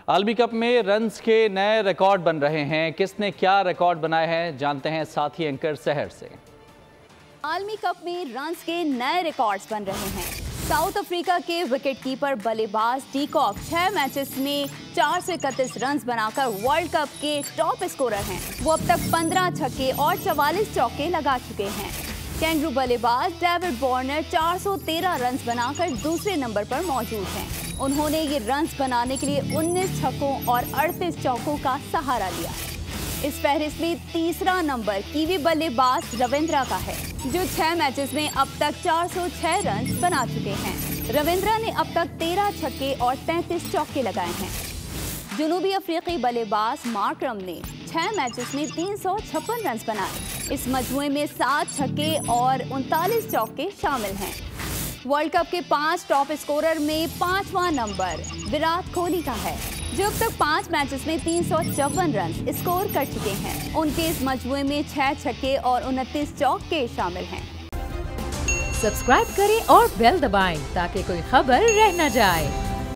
आलमी कप में रन्स के नए रिकॉर्ड बन रहे हैं। किसने क्या रिकॉर्ड बनाए हैं जानते हैं साथी एंकर शहर से। आलमी कप में रन्स के नए रिकॉर्ड्स बन रहे हैं। साउथ अफ्रीका के विकेटकीपर बल्लेबाज डी कॉक 6 मैचेस में 431 रन्स बनाकर वर्ल्ड कप के टॉप स्कोरर हैं। वो अब तक 15 छक्के और 44 चौके लगा चुके हैं। कैंगरू बल्लेबाज डेविड वार्नर 413 रन्स बनाकर दूसरे नंबर पर मौजूद हैं। उन्होंने ये रन्स बनाने के लिए 19 छक्कों और 38 चौकों का सहारा लिया। इस फहरिस्त में तीसरा नंबर कीवी बल्लेबाज रविंद्रा का है, जो 6 मैचेस में अब तक 406 रन्स बना चुके हैं। रविंद्रा ने अब तक 13 छक्के और 33 चौके लगाए हैं। जनूबी अफ्रीकी बल्लेबाज मार्करम ने 6 मैचेस में 356 रन्स बनाए। इस मजमूए में 7 छक्के और 39 चौके शामिल हैं। वर्ल्ड कप के 5 टॉप स्कोरर में 5वां नंबर विराट कोहली का है, जो अब तक 5 मैचेस में 354 रन स्कोर कर चुके हैं। उनके इस मजमूए में 6 छक्के और 29 चौके शामिल हैं। सब्सक्राइब करें और बेल दबाएं ताकि कोई खबर रह न जाए।